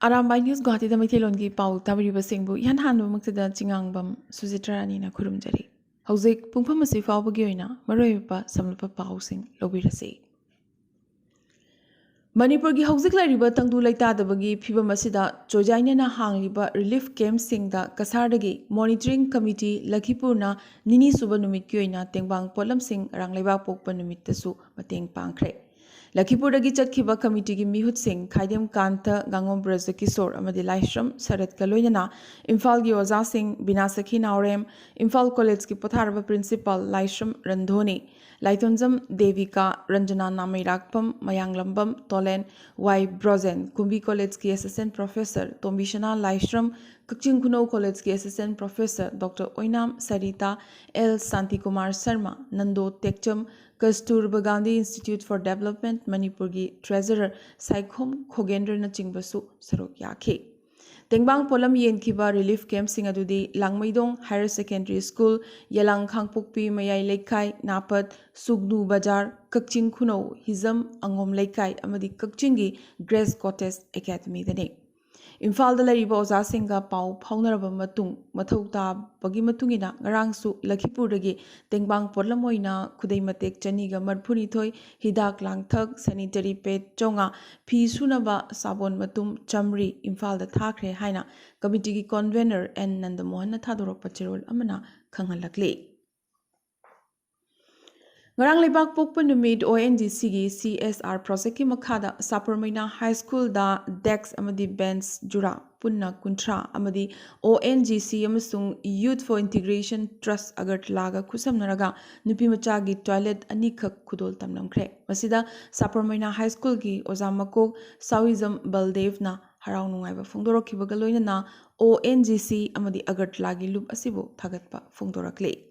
Arambai News Guwahati da Maithelongi Pau Tabiriba Singbu Yan Hanbu Muktida Chingangbam Suzitrani na Kurumjari. Hauzik Pungpam asi fawbagi oina maroiba samlapa pausing lobirasi. Manipur gi hauzik lairiba tangdu laitadabagi phibam asida chojaina na hangliba relief camp singda kasardagi monitoring committee Lakhipurna nini suba numit ki oina tengbang polam sing rangleba pokpa numit tasu mateng pangkhre. Lakhipurdagi chatkiba committee gi mihut sing Khaidem Kanta Gangom Braja Kisor amadi Laishram Sarat Kaloinana Imphal gi Oza Singh Binasakhi Naurem Imphal College ki Potharaba principal Laishram Randhoni Laitonjam Devika Ranjana Namairakpam Mayanglambam Tolen Y Brozen Kumbi College ki assistant professor Tombishana Laishram Kakching Kuno College ki assistant professor Dr. Oinam Sarita L Santikumar Sharma Nando Tekcham Kasturba Gandhi Institute for Development Manipur gi Treasurer Saikhom Khogendra na chingbasu sarok yakhe. Tengbang Polam Yenkiba Relief Camp sing adudi Langmaidong Higher Secondary School, Yalang Khangpokpi Mayai Laikai, Napat, Sugnu Bajar, Kakching Kuno, Hizam, Angom Laikai, Amadi Kakchingi, Grace Cottage Academy dane. Imphal da lariba oza singa pau phaunaraba matung mathau tabagi matungina ngarangsu Lakhipurdagi tengbang porlamoina khudai matek chaniga marphunithoi hidak langthak sanitary pad chonga phi sunaba sabon matum chamri Imphal da thakre haina committee gi convener N Nandamohan na thadorok pachirol amana khanghalakle. Ngarang Lebak Pokpa Numid ONGC gi CSR project ki makhada Saparmaina High School da Dex amadi Bench Jura Punna Kuntra amadi ONGC amasung Youth for Integration Trust Agartalaga Kusamnaraga Nupi Macha gi toilet anikak kudol tamnamkhre. Masida Saparmaina High School gi Ozamako Sawizam Baldevna Harau Nungaiba Fongdorokkibaga loinana ONGC amadi Agartalagi loop asibo thagatpa Fongdorakle.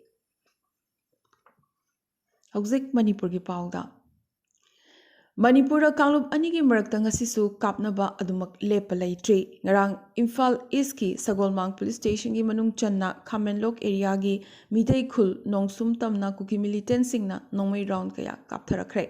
Hauzik Manipur gi pauda Manipura Kanglup anigi marakta ngasisu kapnaba adumak lepa leitri ngarang Imphal East ki Sagolmang Police Station gi manung channa Khamenlok area gi Mitei Khul Nongsum tamna kuki militant singna nongmai round kaya kaptharakhre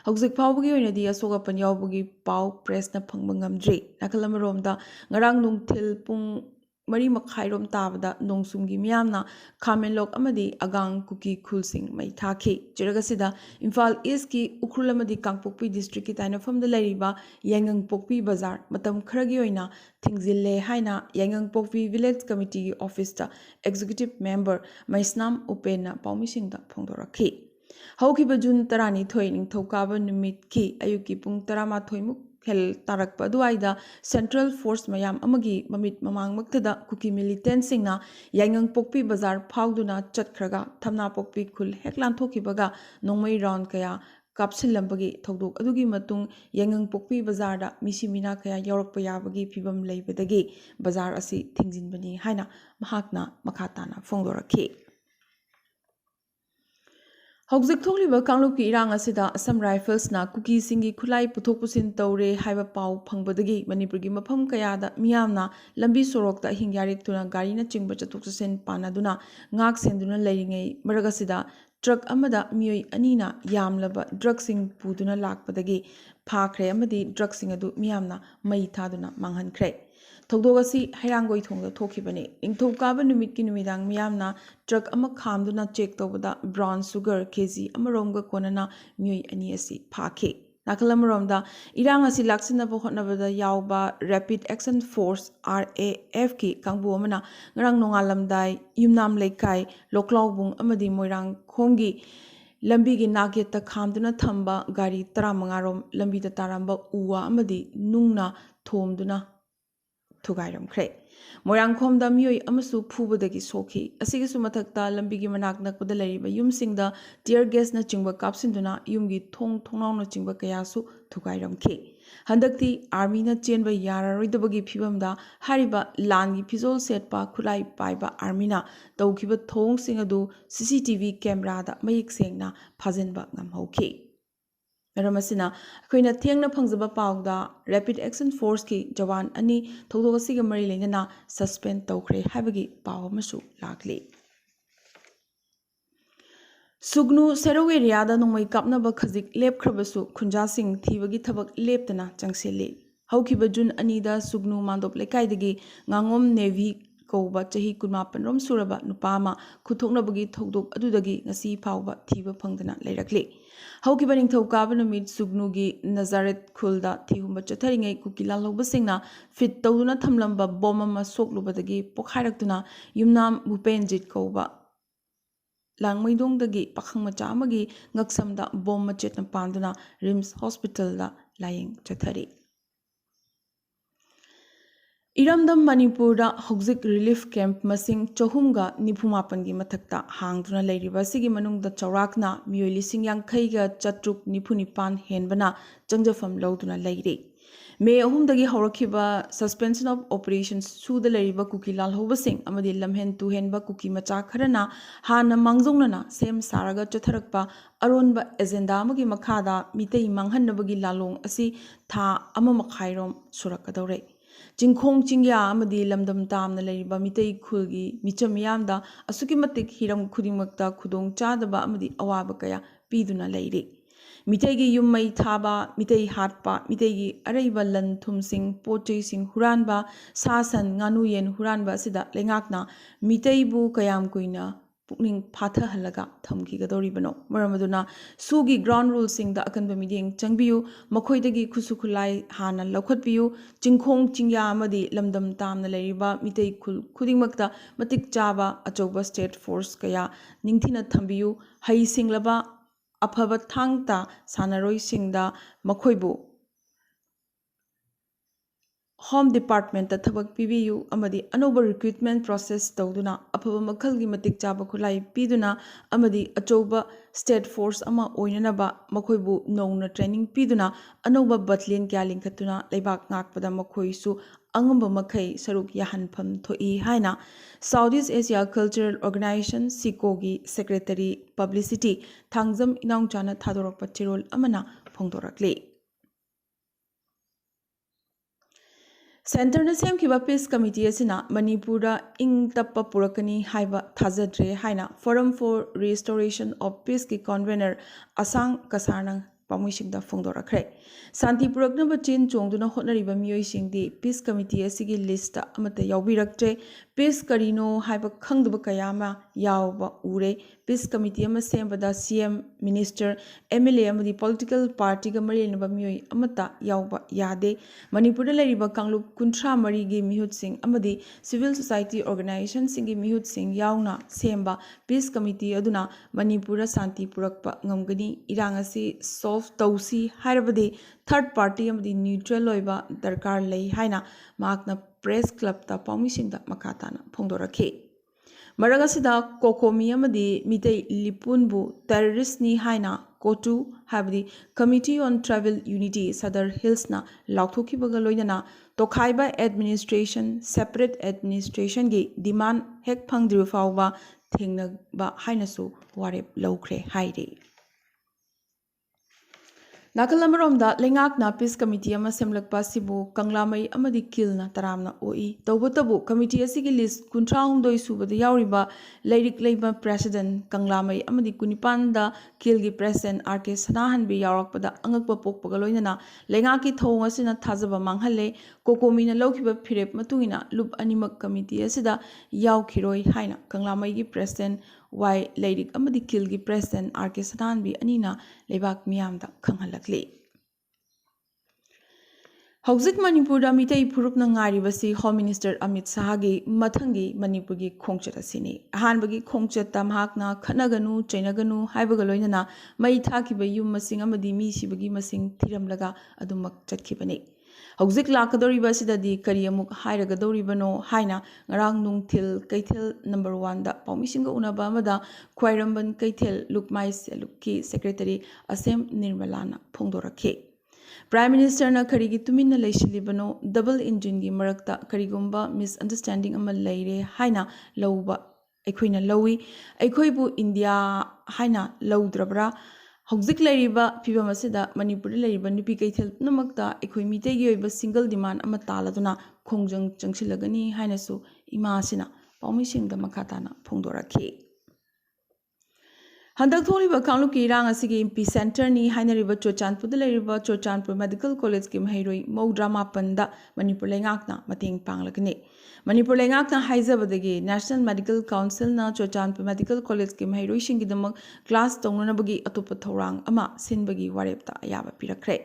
hauzik phawbagi oinadi asoga panyawbugi pau press na phangba ngamdri nakalamaromda ngarang nungthil pung Mari Makhairom Tabada Nongsumgi Miamna Khamenlok amadi Agang Kuki Khulsing Mai Thaki Chiragasida Imphal East ki Ukhulamadi Kangpokpi district ki tainafam da lariba Yangang Pokpi Bazar matam kharagi oina thingzille haina Yangang Pokpi village committee office ta executive member Maisnam Upena Paumisingda Phongdorakhi Haukiba Jun Tarani Thoi Ningthokaba Numit ki Ayuki Pung Tarama Thoimuk Hel Tarakpa Duaida Central Force Mayam Amagi Mamit Mamang Maktada Kuki militant singna Yangang Pokpi Bazar Pauduna Chatkraga Tamna Pokpi Kul Heklan Thokibaga Nongmai round kaya Kapsilambagi Togdok Adugi Matung Yangang Pokpi Bazarda Misimina Kaya Yorokpa Yabagi Pibam Leibadagi Bazar Asi Thingzin Haina Mahakna Makatana Fongdorakhi Hauzik Thokliba Kanglup ki irang asida Assam Rifles na Kuki Singi Khulai Puthok Pusin Taure haiba pau phangbadagi Manipur gi mafam kayada miyamna lambi sorokta hingyarik tuna gari na chingba chathok chasen panaduna ngak senduna leiringai maragasida truck amada miyoi anina yamlaba drug sing puduna lakpadagi phakre amadi drug sing adu miyamna mai thaduna manghankhre Togdogasi Hairangoi Thongda Thokibane, Ingthokaba Numit ki Numidang Miyamna, Truck ama Khamduna check tobada brown sugar kg amaromga konana Mui Aniasi Pake. Nakalamaromda, Irangasi Laksinaba Hotnabada Yauba Rapid Action Force RAF ki Kangbuamana, Ngarang Nongalamdai, Yumnam Lekai, Loklaubung Amadi Moirang Kongi. Lambigi Nageta Khamduna Thamba, Gari Taramangarom, Lambita Taramba Uwa Amadi, Nungna, Thomduna. Thugairam Kre. Morang Komda Mui Amasu Pubadagi Soki, Asigisu Matakta, Lambigi Manak Nakudalariba, Yum Singda, Dear Guest na Chingba Kapsinduna, Yumgi Tong Tonong na Chingba Kayasu, Thugairam Ke. Handakti, Army na Chenba Yara Ridabagi Pibamda, Hariba, Langi Pizol Setpa, Kulai Paiba Armina, Daukiba Thong Singadu, CCTV camera da Mayik Singna, Pazenba Namhoke. Ramasina, Queen Tiangna Pangzaba Pauda, Rapid Action Force ki Jawan Ani, Togosiga Marilena, suspend Tokre, Habagi, Pau Masu, Lakli. Sugnu Sero area da Nomai Kapna Bakazik, Lep Krabasu, Kunja Singh, Tivagi Tabak Leptana, Changsili. ꯍꯧꯈꯤꯕ June 2ꯗ ꯁꯨꯒꯅꯨ ꯃꯥꯟꯗꯣꯞ ꯂꯩꯀꯥꯏꯗꯒꯤ ꯉꯥꯉꯣꯝ navy ꯀꯧꯕ ꯆꯍꯤ 18ꯔꯣꯝ ꯁꯨꯔꯕ ꯅꯨꯄꯥ ꯑꯃ ꯈꯨꯠꯊꯣꯛꯅꯕꯒꯤ ꯊꯧꯗꯣꯛ ꯑꯗꯨꯗꯒꯤ ꯉꯁꯤ ꯐꯥꯎꯕ ꯊꯤꯕ ꯐꯪꯗꯅ ꯂꯩꯔꯛꯂꯤ꯫ ꯍꯧꯈꯤꯕ ꯅꯤꯡꯊꯧꯀꯥꯕ ꯅꯨꯃꯤꯠ ꯁꯨꯒꯅꯨꯒꯤ ꯅꯖꯥꯔꯦꯠ ꯈꯨꯜꯗ ꯊꯤꯍꯨꯝꯕ ꯆꯠꯊꯔꯤꯉꯩ ꯀꯨꯀꯤ ꯂꯥꯜꯍꯧꯕꯁꯤꯡꯅ ꯐꯤꯠ ꯇꯧꯗꯨꯅ ꯊꯝꯂꯝꯕ ꯕꯣꯝ ꯑꯃ ꯁꯣꯛꯂꯨꯕꯗꯒꯤ ꯄꯣꯈꯥꯏꯔꯛꯇꯨꯅ ꯌꯨꯝꯅꯥꯝ ꯚꯨꯄꯦꯟꯖꯤꯠ ꯀꯧꯕ ꯂꯥꯡꯃꯩꯗꯣꯡꯗꯒꯤ ꯄꯥꯈꯪ ꯃꯆꯥ ꯑꯃꯒꯤ ꯉꯛꯁꯝꯗ ꯕꯣꯝ ꯃꯆꯦꯠꯅ ꯄꯥꯟꯗꯨꯅ ꯔꯤꯝꯁ ꯍꯣꯁꯄꯤꯇꯥꯜꯗ ꯂꯥꯌꯦꯡ ꯆꯠꯊꯔꯤ꯫ ꯏꯔꯝꯗꯝ ꯃꯅꯤꯄꯨꯔꯗ ꯍꯧꯖꯤꯛ ꯔꯤꯂꯤꯐ ꯀꯦꯝꯞ ꯃꯁꯤꯡ 394ꯒꯤ ꯃꯊꯛꯇ ꯍꯥꯡꯗꯨꯅ ꯂꯩꯔꯤꯕ ꯑꯁꯤꯒꯤ ꯃꯅꯨꯡꯗ ꯆꯥꯎꯔꯥꯛꯅ ꯃꯤꯑꯣꯏ 50,794 ꯍꯦꯟꯕꯅ ꯆꯪꯖꯐꯝ ꯂꯧꯗꯨꯅ ꯂꯩꯔꯤ꯫ ꯃꯦ 3ꯗꯒꯤ ꯍꯧꯔꯛꯈꯤꯕ ꯁꯁꯄꯦꯟꯁꯟ ꯑꯣꯐ ꯑꯣꯄꯔꯦꯁꯟ ꯁꯨꯗ ꯂꯩꯔꯤꯕ ꯀꯨꯀꯤ ꯂꯥꯜꯍꯧꯕꯁꯤꯡ ꯑꯃꯗꯤ ꯂꯝꯍꯦꯟ ꯇꯨꯍꯦꯟꯕ ꯀꯨꯀꯤ ꯃꯆꯥ ꯈꯔꯅ ꯍꯥꯟꯅ ꯃꯥꯡꯖꯧꯅꯅ ꯁꯦꯝ ꯁꯥꯔꯒ ꯆꯠꯊꯔꯛꯄ ꯑꯔꯣꯟꯕ ꯑꯦꯖꯦꯟꯗꯥ ꯑꯃꯒꯤ ꯃꯈꯥꯗ ꯃꯤꯇꯩ ꯃꯥꯡꯍꯟꯅꯕꯒꯤ ꯂꯥꯂꯣꯡ ꯑꯁꯤ ꯊꯥ 1.5 ꯁꯨꯔꯛꯀꯗꯧꯔꯦ꯫ ꯆꯤꯡꯈꯣꯡ ꯆꯤꯡꯌꯥ ꯑꯃꯗꯤ ꯂꯝꯗꯝ ꯇꯥꯝꯅ ꯂꯩꯔꯤꯕ ꯃꯤꯇꯩ ꯈꯨꯜꯒꯤ ꯃꯤꯆꯝ ꯃꯤꯌꯥꯝꯗ ꯑꯁꯨꯛꯀꯤ ꯃꯇꯤꯛ ꯍꯤꯔꯝ ꯈꯨꯗꯤꯡꯃꯛꯇ ꯈꯨꯗꯣꯡꯆꯥꯗꯕ ꯑꯃꯗꯤ ꯑꯋꯥꯕ ꯀꯌꯥ ꯄꯤꯗꯨꯅ ꯂꯩꯔꯤ꯫ ꯃꯤꯇꯩꯒꯤ ꯌꯨꯝ ꯃꯩ ꯊꯥꯕ, ꯃꯤꯇꯩ ꯍꯥꯠꯄ, ꯃꯤꯇꯩꯒꯤ ꯑꯔꯩꯕ ꯂꯟ ꯊꯨꯝꯁꯤꯡ ꯄꯣꯠꯆꯩꯁꯤꯡ ꯍꯨꯔꯥꯟꯕ, ꯁꯥ ꯁꯟ ꯉꯥꯅꯨ ꯌꯦꯟ ꯍꯨꯔꯥꯟꯕ ꯑꯁꯤꯗ ꯂꯩꯉꯥꯛꯅ ꯃꯤꯇꯩꯕꯨ ꯀꯌꯥꯝ ꯀꯨꯏꯅ ꯄꯨꯛꯅꯤꯡ ꯐꯥꯊꯍꯜꯂꯒ ꯊꯝꯈꯤꯒꯗꯧꯔꯤꯕꯅꯣ? ꯃꯔꯝ ꯑꯗꯨꯅ ꯁꯨꯒꯤ ꯒ꯭ꯔꯥꯎꯟ ꯔꯨꯜꯁꯤꯡꯗ ꯑꯀꯟꯕ ꯃꯤꯠꯌꯦꯡ ꯆꯪꯕꯤꯌꯨ, ꯃꯈꯣꯏꯗꯒꯤ ꯈꯨꯠꯁꯨ ꯈꯨꯠꯂꯥꯏ ꯍꯥꯟꯅ ꯂꯧꯈꯠꯄꯤꯌꯨ, ꯆꯤꯡꯈꯣꯡ ꯆꯤꯡꯌꯥ ꯑꯃꯗꯤ ꯂꯝꯗꯝ ꯇꯥꯝꯅ ꯂꯩꯔꯤꯕ ꯃꯤꯇꯩ ꯈꯨꯜ ꯈꯨꯗꯤꯡꯃꯛꯇ ꯃꯇꯤꯛ ꯆꯥꯕ ꯑꯆꯧꯕ ꯁ꯭ꯇꯦꯠ ꯐꯣꯔꯁ ꯀꯌꯥ ꯅꯤꯡꯊꯤꯅ ꯊꯝꯕꯤꯌꯨ, ꯍꯩ-ꯁꯤꯡꯂꯕ ꯑꯐꯕ ꯊꯥꯡ ꯇꯥ ꯁꯥꯟꯅꯔꯣꯏꯁꯤꯡꯗ ꯃꯈꯣꯏꯕꯨ ꯍꯣꯝ ꯗꯤꯄꯥꯔꯠꯃꯦꯟꯇ ꯊꯕꯛ ꯄꯤꯕꯤꯌꯨ ꯑꯃꯗꯤ ꯑꯅꯧꯕ ꯔꯤꯀ꯭ꯔꯨꯏꯠꯃꯦꯟꯠ ꯄ꯭ꯔꯣꯁꯦꯁ ꯇꯧꯗꯨꯅ ꯑꯐꯕ ꯃꯈꯜꯒꯤ ꯃꯇꯤꯛ ꯆꯥꯕ ꯈꯨꯠꯂꯥꯏ ꯄꯤꯗꯨꯅ ꯑꯃꯗꯤ ꯑꯆꯧꯕ ꯁ꯭ꯇꯦꯠ ꯐꯣꯔꯁ ꯑꯃ ꯑꯣꯏꯅꯅꯕ ꯃꯈꯣꯏꯕꯨ ꯅꯧꯅ ꯇ꯭ꯔꯦꯅꯤꯡ ꯄꯤꯗꯨꯅ ꯑꯅꯧꯕ ꯕꯠꯂꯤꯌꯟ ꯀꯌꯥ ꯂꯤꯡꯈꯠꯇꯨꯅ ꯂꯩꯕꯥꯛ ꯉꯥꯛꯄꯗ ꯃꯈꯣꯏꯁꯨ ꯑꯉꯝꯕ ꯃꯈꯩ ꯁꯔꯨꯛ ꯌꯥꯍꯟꯐꯝ ꯊꯣꯛꯏ ꯍꯥꯏꯅ South East Asia Cultural Organisation ꯁꯤꯀꯣꯒꯤ ꯁꯦꯀ꯭ꯔꯦꯇꯔꯤ ꯄꯕ꯭ꯂꯤꯁꯤꯇꯤ ꯊꯥꯡꯖꯝ ꯏꯅꯥꯎꯆꯥꯅ ꯊꯥꯗꯣꯔꯛꯄ ꯆꯦꯔꯣꯜ ꯑꯃꯅ ꯐꯣꯡꯗꯣꯔꯛꯂꯤ꯫ ꯁꯦꯟꯇꯔꯅ ꯁꯦꯝꯈꯤꯕ ꯄꯤꯁ ꯀꯃꯤꯇꯤ ꯑꯁꯤꯅ ꯃꯅꯤꯄꯨꯔꯗ ꯏꯪ ꯇꯞꯄ ꯄꯨꯔꯛꯀꯅꯤ ꯍꯥꯏꯕ ꯊꯥꯖꯗ꯭ꯔꯦ ꯍꯥꯏꯅ ꯐꯣꯔꯝ ꯐꯣꯔ ꯔꯤꯁꯇꯣꯔꯦꯁꯟ ꯑꯣꯐ ꯄꯤꯁꯀꯤ ꯀꯟꯚꯦꯅꯔ ꯑꯁꯥꯡ ꯀꯁꯥꯔꯅ ꯄꯥꯎꯃꯤꯁꯤꯡꯗ ꯐꯣꯡꯗꯣꯔꯛꯈ꯭ꯔꯦ꯫ ꯁꯥꯟꯇꯤ ꯄꯨꯔꯛꯅꯕ ꯆꯦꯟ ꯆꯣꯡꯗꯨꯅ ꯍꯣꯠꯅꯔꯤꯕ ꯃꯤꯑꯣꯏꯁꯤꯡꯗꯤ ꯄꯤꯁ ꯀꯃꯤꯇꯤ ꯑꯁꯤꯒꯤ ꯂꯤꯁꯇ ꯑꯃꯠꯇ ꯌꯥꯎꯕꯤꯔꯛꯇ꯭ꯔꯦ꯫ ꯄꯤꯁ ꯀꯔꯤꯅꯣ ꯍꯥꯏꯕ ꯈꯪꯗꯕ ꯀꯌా ꯑꯃ ꯌꯥꯎꯕ ꯎꯔꯦ꯫ ꯄꯤꯁ ꯀꯃꯤꯇꯤ ꯑꯃ ꯁꯦꯝꯕꯗ CM, ꯃꯤꯅꯤꯁꯇꯔ, MLA ꯑꯃꯗꯤ ꯄꯣꯂꯤꯇꯤꯀꯦꯜ ꯄꯥꯔꯇꯤꯒ ꯃꯔꯤ ꯂꯩꯅꯕ ꯃꯤꯑꯣꯏ ꯑꯃꯠꯇ ꯌꯥꯎꯕ ꯌꯥꯗꯦ꯫ ꯃꯅꯤꯄꯨꯔꯗ ꯂꯩꯔꯤꯕ ꯀꯥꯡꯂꯨꯞ 34ꯒꯤ ꯃꯤꯍꯨꯠꯁꯤꯡ ꯑꯃꯗꯤ ꯁꯤꯚꯤꯜ ꯁꯣꯁꯥꯏꯇꯤ ꯑꯣꯔꯒꯅꯥꯏꯖꯦꯁꯟꯁꯤꯡꯒꯤ ꯃꯤꯍꯨꯠꯁꯤꯡ ꯌꯥꯎꯅ ꯁꯦꯝꯕ ꯄꯤꯁ ꯀꯃꯤꯇꯤ ꯑꯗꯨꯅ ꯃꯅꯤꯄꯨꯔꯗ ꯁꯥꯟꯇꯤ ꯄꯨꯔꯛꯄ ꯉꯝꯒꯅꯤ꯫ ꯏꯔꯥꯡ ꯑꯁꯤ ꯁꯣꯜꯚ ꯇꯧꯁꯤ ꯍꯥꯏꯔꯕꯗꯤ ꯊꯥꯔꯗ ꯄꯥꯔꯇꯤ ꯑꯃꯗꯤ ꯅ꯭ꯌꯨꯇ꯭ꯔꯦꯜ ꯑꯣꯏꯕ ꯗꯔꯀꯥꯔ ꯂꯩ ꯍꯥꯏꯅ ꯃꯍꯥꯛꯅ ꯄ꯭ꯔꯦꯁ ꯀ꯭ꯂꯕꯇ ꯄꯥꯎꯃꯤꯁꯤꯡꯗ ꯃꯈꯥ ꯇꯥꯅ ꯐꯣꯡꯗꯣꯔꯛꯈꯤ꯫ ꯃꯔꯛ ꯑꯁꯤꯗ ꯀꯣꯀꯣꯃꯤ ꯑꯃꯗꯤ ꯃꯤꯇꯩ ꯂꯤꯄꯨꯟꯕꯨ ꯇꯦꯔꯣꯔꯤꯁꯠꯅꯤ ꯍꯥꯏꯅ ꯀꯣꯇꯨ ꯍꯥꯏꯕꯗꯤ ꯀꯃꯤꯇꯤ ꯑꯣꯟ ꯇ꯭ꯔꯥꯏꯕꯦꯜ ꯌꯨꯅꯤꯇꯤ ꯁꯗꯔ ꯍꯤꯜꯁꯅ ꯂꯥꯎꯊꯣꯛꯈꯤꯕꯒ ꯂꯣꯏꯅꯅ ꯇꯣꯈꯥꯏꯕ ꯑꯦꯗꯃꯤꯅꯤꯁꯇ꯭ꯔꯦꯁꯟ, ꯁꯦꯄꯔꯦꯠ ꯑꯦꯗꯃꯤꯅꯤꯁꯇ꯭ꯔꯦꯁꯟꯒꯤ ꯗꯤꯃꯥꯟ ꯍꯦꯛ ꯐꯪꯗ꯭ꯔꯤꯕ ꯐꯥꯎꯕ ꯊꯦꯡꯅꯕ ꯍꯥꯏꯅꯁꯨ ꯋꯥꯔꯦꯞ ꯂꯧꯈ꯭ꯔꯦ ꯍꯥꯏꯔꯤ꯫ ꯅꯥꯀꯜ ꯑꯃꯔꯣꯝꯗ ꯂꯩꯉꯥꯛꯅ ꯄꯤꯁ ꯀꯃꯤꯇꯤ ꯑꯃ ꯁꯦꯝꯂꯛꯄ ꯑꯁꯤꯕꯨ ꯀꯪꯂꯥꯃꯩ ꯑꯃꯗꯤ ꯀꯤꯜꯅ ꯇꯔꯥꯝꯅ ꯑꯣꯛꯏ꯫ ꯇꯧꯕꯇꯕꯨ ꯀꯃꯤꯇꯤ ꯑꯁꯤꯒꯤ ꯂꯤꯁꯠ 38 ꯁꯨꯕꯗ ꯌꯥꯎꯔꯤꯕ ꯂꯩꯔꯤꯛ ꯂꯩꯕ ꯄ꯭ꯔꯦꯁꯤꯗꯦꯟꯠ ꯀꯪꯂꯥꯃꯩ ꯑꯃꯗꯤ 19ꯗ ꯀꯤꯜꯒꯤ ꯄ꯭ꯔꯦꯁꯤꯗꯦꯟꯠ RK ꯁꯅꯥꯍꯟꯕꯤ ꯌꯥꯎꯔꯛꯄꯗ ꯑꯉꯛꯄ ꯄꯣꯛꯄꯒ ꯂꯣꯏꯅꯅ ꯂꯩꯉꯥꯛꯀꯤ ꯊꯧꯑꯣꯡ ꯑꯁꯤꯅ ꯊꯥꯖꯕ ꯃꯥꯡꯍꯜꯂꯦ꯫ ꯀꯣꯀꯣꯃꯤꯅ ꯂꯧꯈꯤꯕ ꯐꯤꯔꯦꯞ ꯃꯇꯨꯡꯏꯟꯅ ꯂꯨꯞ ꯑꯅꯤꯃꯛ ꯀꯃꯤꯇꯤ ꯑꯁꯤꯗ ꯌꯥꯎꯈꯤꯔꯣꯏ ꯍꯥꯏꯅ ꯀꯪꯂꯥꯃꯩꯒꯤ ꯄ꯭ꯔꯦꯁꯤꯗꯦꯟꯠ Y ꯂꯩꯔꯤꯛ ꯑꯃꯗꯤ ꯀꯤꯜꯒꯤ ꯄ꯭ꯔꯦꯁꯤꯗꯦꯟꯠ RK ꯁꯅꯥꯍꯟꯕꯤ ꯑꯅꯤꯅ ꯂꯩꯕꯥꯛ ꯃꯤꯌꯥꯝꯗ ꯈꯪꯍꯜꯂꯛꯂꯤ꯫ ꯍꯧꯖꯤꯛ ꯃꯅꯤꯄꯨꯔꯗ ꯃꯤꯇꯩ ꯐꯨꯔꯨꯞꯅ ꯉꯥꯏꯔꯤꯕꯁꯤ ꯍꯣꯝ ꯃꯤꯅꯤꯁꯇꯔ ꯑꯃꯤꯠ ꯁꯥꯍꯒꯤ ꯃꯊꯪꯒꯤ ꯃꯅꯤꯄꯨꯔꯒꯤ ꯈꯣꯡꯆꯠ ꯑꯁꯤꯅꯤ꯫ ꯑꯍꯥꯟꯕꯒꯤ ꯈꯣꯡꯆꯠꯇ ꯃꯍꯥꯛꯅ ꯈꯠꯅꯒꯅꯨ, ꯆꯩꯅꯒꯅꯨ ꯍꯥꯏꯕꯒ ꯂꯣꯏꯅꯅ ꯃꯩ ꯊꯥꯈꯤꯕ ꯌꯨꯝ ꯃꯁꯤꯡ ꯑꯃꯗꯤ ꯃꯤ ꯁꯤꯕꯒꯤ ꯃꯁꯤꯡ ꯊꯤꯔꯝꯂꯒ ꯑꯗꯨꯃꯛ ꯆꯠꯈꯤꯕꯅꯤ꯫ ꯍꯧꯖꯤꯛ ꯂꯥꯛꯀꯗꯧꯔꯤꯕ ꯑꯁꯤꯗꯗꯤ ꯀꯔꯤ ꯑꯃꯨꯛ ꯍꯥꯏꯔꯒꯗꯧꯔꯤꯕꯅꯣ ꯍꯥꯏꯅ ꯉꯔꯥꯡ ꯅꯨꯡꯊꯤꯜ ꯀꯩꯊꯦꯜ ꯅꯝꯕꯔ 1ꯗ ꯄꯥꯎꯃꯤꯁꯤꯡꯒ ꯎꯅꯕ ꯑꯃꯗ ꯈ꯭ꯋꯥꯏꯔꯝꯕꯟ ꯀꯩꯊꯦꯜ ꯂꯨꯞꯃꯥꯏ ꯁꯦꯂꯨꯞꯀꯤ ꯁꯦꯀ꯭ꯔꯦꯇꯔꯤ ꯑꯁꯦꯝ ꯅꯤꯔꯃꯂꯥꯅ ꯐꯣꯡꯗꯣꯔꯛꯈꯤ꯫ ꯄ꯭ꯔꯥꯏꯝ ꯃꯤꯅꯤꯁꯇꯔꯅ ꯀꯔꯤꯒꯤ ꯇꯨꯃꯤꯟꯅ ꯂꯩꯁꯤꯜꯂꯤꯕꯅꯣ? ꯗꯕꯜ ꯏꯟꯖꯤꯟꯒꯤ ꯃꯔꯛꯇ ꯀꯔꯤꯒꯨꯝꯕ ꯃꯤꯁꯑꯟꯗꯔꯁꯇꯦꯟꯗꯤꯡ ꯑꯃ ꯂꯩꯔꯦ ꯍꯥꯏꯅ ꯂꯧꯕ ꯑꯩꯈꯣꯏꯅ ꯂꯧꯏ꯫ ꯑꯩꯈꯣꯏꯕꯨ ꯏꯟꯗꯤꯌꯥ ꯍꯥꯏꯅ ꯂꯧꯗ꯭ꯔꯕ꯭ꯔꯥ? ꯍꯧꯖꯤꯛ ꯂꯩꯔꯤꯕ ꯐꯤꯚꯝ ꯑꯁꯤꯗ ꯃꯅꯤꯄꯨꯔꯗ ꯂꯩꯔꯤꯕ ꯅꯨꯄꯤ ꯀꯩꯊꯦꯜ ꯄꯨꯝꯅꯃꯛꯇ ꯑꯩꯈꯣꯏ ꯃꯤꯇꯩꯒꯤ ꯑꯣꯏꯕ ꯁꯤꯡꯒꯜ ꯗꯤꯃꯥꯟ ꯑꯃ ꯇꯥꯜꯂꯗꯨꯅ ꯈꯣꯡꯖꯪ ꯆꯪꯁꯤꯜꯂꯒꯅꯤ ꯍꯥꯏꯅꯁꯨ ꯏꯃꯥꯁꯤꯅ ꯄꯥꯎꯃꯤꯁꯤꯡꯗ ꯃꯈꯥ ꯇꯥꯅ ꯐꯣꯡꯗꯣꯔꯛꯈꯤ꯫ Handak tholiba kangluki irang asigi MP Center ni hainariba Churachandpurda leiriba Churachandpur Medical College ki mahairoi maudrama mapanda Manipur lengakna mateng panglagani. Manipur lengakna haizabadagi National Medical Council na Churachandpur Medical College ki mahairoi shingidamak class tongnanabagi atopa thorang ama sinbagi warepta ayaba pirakre.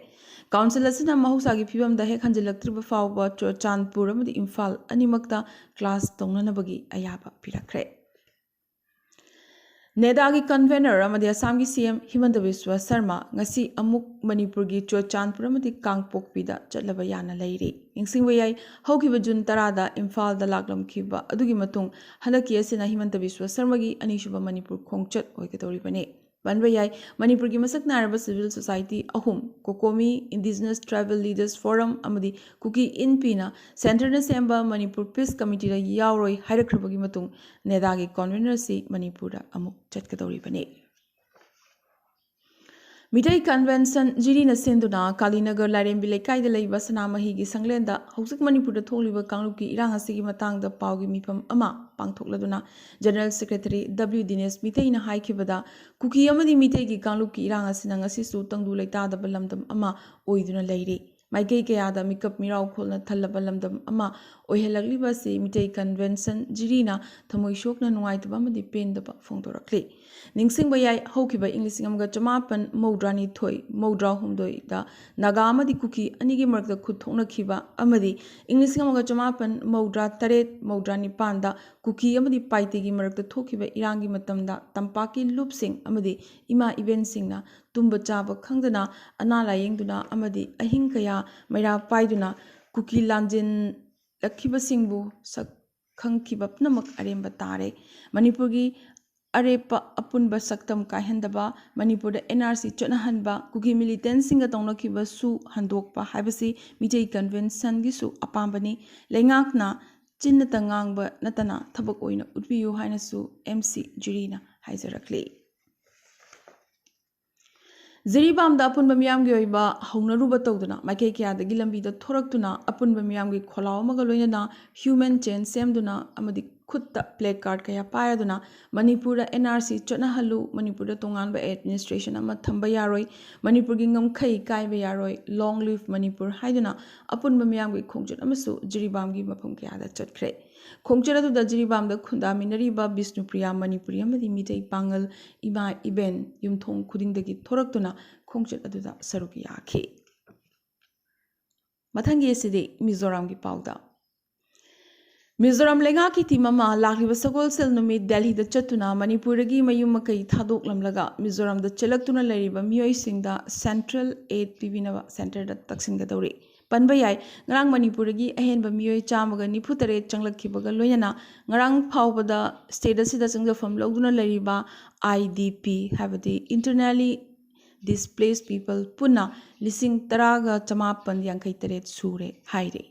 Council asina mahusagi phibamda hek hanjilaktriba fawba Churachandpur amadi Imphal animakta class tongnanabagi ayaba pirakre. नेदागी convener अमदी असम की CM Himanta Biswa Sarma ngasi amuk manipur gi Churachandpur amadi kangpokpida chatlaba yana leiri ingsingwa yai haukiba jun 10 da imphal da laklamkhiba adugi matung hanaki asina himant biswa sharma gi anishuba manipur khongchat oigadori bane banba yai manipur gi masak naraba civil society ahum kokomi indigenous tribal leaders forum amadi kuki inpina center na semba manipur peace committee da yauroi hairakhrabagi matung nedagi convener si manipur da amuk chatgadori bane Mitai Convention Jirina Sinduna Kalinagar Larembi Lekai de Laiba Sanamahi gi Sanglenda Hausik Manipur da Tholiba Kangluki Irang asigi matang da Paugi Mipam Ama Pangthokladuna General Secretary W Dinesh Mitai na haikibada Kuki Amadi Mitai gi Kangluki Irang asinang asisu tangdu leita da balamdam ama oiduna leiri Maikei kayada mikap mirau kholna thallaba lamdam ama oihelagliba se Mitai Convention Jirina thamoi shokna nuaitaba amadi pendaba phongdorakli Ningsing bayai haukiba English amga chamapan maudrani thoi maudra humdoi da naga amadi kuki anigi marakda khuthokna khiba amadi English amga chamapan maudra taret maudrani panda kuki amadi paitegi marakda thokiba irangi matamda tampaki loopsing amadi ima event singna tumba chaba khangdana anala yengduna amadi ahing kaya maira paiduna kuki lanjin lakhiba singbu sak khangkiba pnamak aremba tare manipurgi arepa apunba saktam kaihandaba manipur da NRC chotnahanba kuki militant singa tongnakiba su handokpa haibasi Mitai Convention gi su apambani lengakna chinna tangangba natana thabak oina utbiyu haina su MC Jirina haizarakli Ziribam da apunba miyam gi oiba haunaruba tawduna maikei kya da gilambi da thoraktuna apunba miyam gi kholaw maga loinana human chain semduna amadi khutta play card kaya paraduna manipur da NRC chotnahalu manipur da tonganba administration ama thamba yaroi manipur gi ngamkhai kaiba yaroi long live manipur haiduna apunba miyam gi khongjat amasu jiribam gi mafam kya da chatkre khongjat adu da jiribam da khunda minariba Bisnupriya manipuri amadi Mitai pangal ima iben yumthong khuding dagi thoraktuna khongjat adu da saruk yakhi mathangi sidi Mizoram gi pauda Mizoram lenga ki timama lakliba sagol sel numit Delhi da chatuna Manipur gi mayum makai thadok lamlaga Mizoram da chelaktuna lariba miyoi singda Central Aid Pibinaba Center da taksin ga dawri panba yai ngarang Manipur gi ahenba miyoi chamaga nifutare changlakhibaga loyana ngarang phawbada state asida changjafam lawduna lariba IDP habadi internally displaced people puna lising taraga chamapan yankai taret sure haire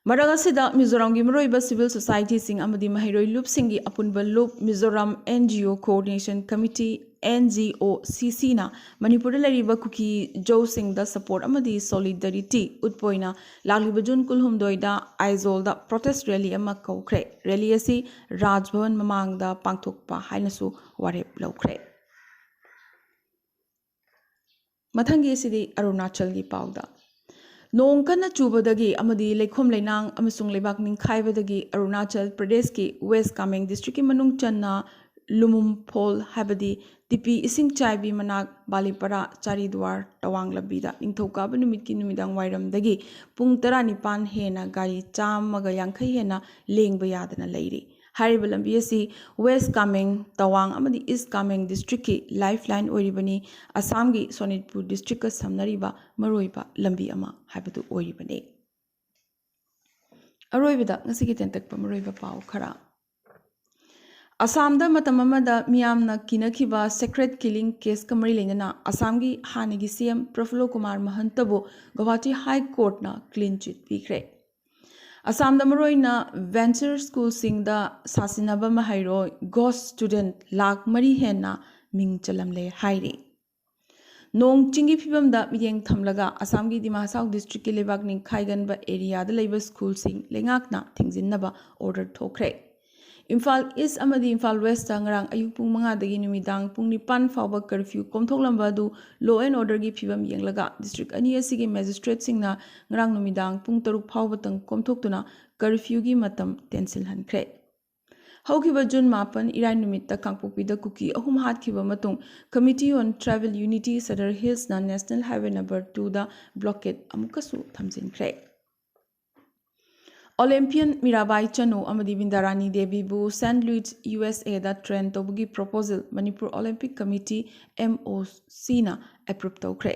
Maragasida Mizoram gi maroiba civil society sing amadi mahairoi loop singi apunba loop Mizoram NGO Coordination Committee NGOCC na Manipur lariba kuki jo sing da support amadi solidarity utpoina lagliba jun kulhum doida Aizol da protest rally ama kaukre rally asi Raj Bhavan mamang da pangthokpa hainasu warep laukre Mathangi asidi Arunachal gi pauda Nong kana chubadagi amadi lekhom leinang amasung lebak ningkhaibadagi Arunachal Pradesh ki West Kameng district ki manung channa Lumum Phol habadi tipi ising chaibi manak Balipara Charidwar Tawang labida ningthokaba numit ki numidang wairam dagi pung 19 hena gari chamaga yankhai hena lengba yadana leiri Hariba lambi asi West Kameng Tawang amadi East Kameng district ki lifeline oribani Assam gi Sonitpur district ka samnariba maroiba lambi ama haibadu oribani Aroibada ngasigi tentakpa maroiba pau khara Assam da matamamada miyamna kinakhiba secret killing case kamari lenana Assam gi hanigi CM Prafullo Kumar Mahantabu Guwahati High Court na clean chit pikre Assam da maroina venture school singda sasinaba mahairo ghost student lak mari henna ming chalamle hairi Nong chingi phibam da miyeng thamlaga Assam gi Dimahasau district ki lebak ning khaigan ba area da leiba school sing lengakna thingjinnaba order thokre Imphal East amadi Imphal West ngarang ayuk pung 5 numidang pung 9 fauba curfew komthoklamba adu law and order gi phibam yenglaga district ani asigi magistrate singna ngarang numidang pung 3 fauba tang komthoktuna curfew gi matam tensil hankhre. Haukiba June 8 irai numitta kangpokpida kuki ahum hatkiba matung Committee on Travel Unity Sadar Hills na National Highway number 2 da blockade amukasu thamjinkre. Olympian Mirabai Chanu amadi Bindarani Devi bu St. Louis USA da train tobugi proposal Manipur Olympic Committee MOC na approve tawkre.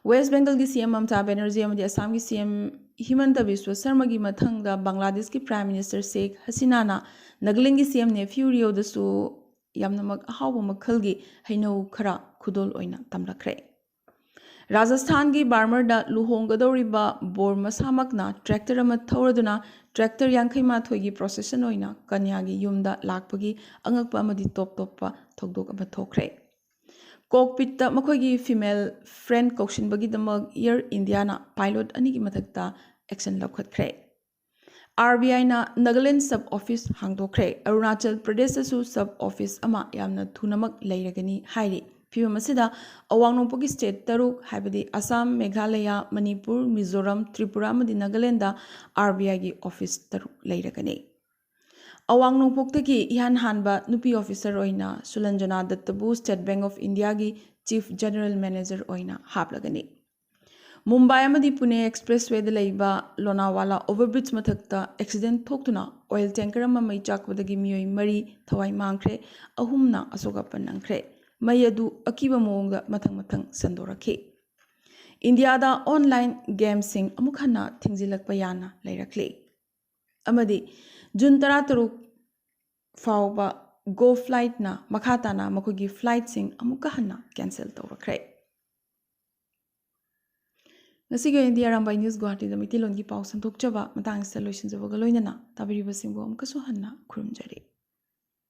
West Bengal gi CM Mamta Banerjee amadi Assam gi CM Himanta Biswa Sarma gi mathangda Bangladesh gi Prime Minister Sheikh Hasina na Nagaland gi CM Nephew Rio da su yamnamak ahawba makhalgi hainau khara khudol oina tamlakre. Rajasthan gi Barmer da luhonggadoriba bor masamakna tractor ama thauraduna tractor yankhai ma thoigi procession oina kanya gi yumda lakpagi angakpa amadi top toppa thogdok ama thokre. Cockpit ta makhoigi female friend kokshinbagi damag Air India na pilot anigi mathakta action laukhatkre. RBI na Nagaland sub office hangdokre. Arunachal Pradesh su sub office ama yamna thunamak leiragani hairi. Phibam asida awang nongpogi state taruk haibadi Assam, Meghalaya, Manipur, Mizoram, Tripura amadi Nagaland da RBI gi office taruk leiragani. Awang nongpoktagi ihan hanba nupi officer oina Sulanjana Dattabu State Bank of India gi Chief General Manager oina haplagani. Mumbai amadi Pune Expressway da leiba Lonawala overbridge mathakta accident thoktuna oil tanker ama mai chakwadagi miyoi mari thawai mangkhre ahumna asogapan nangkhre. Mayadu akiba moongda mathang sandorakhi. India da online game sing amukhana thingzilakpa yana leirakli. Amadi June 13 fauba go flight na makhatana makogi flight sing amukahana cancel tawrakre. Nasigo India Arambai News Guwahati da mitilon gi pau santhokchaba matang installation jabaga loinana tabiriba singbo amkaso hanna khurumjari.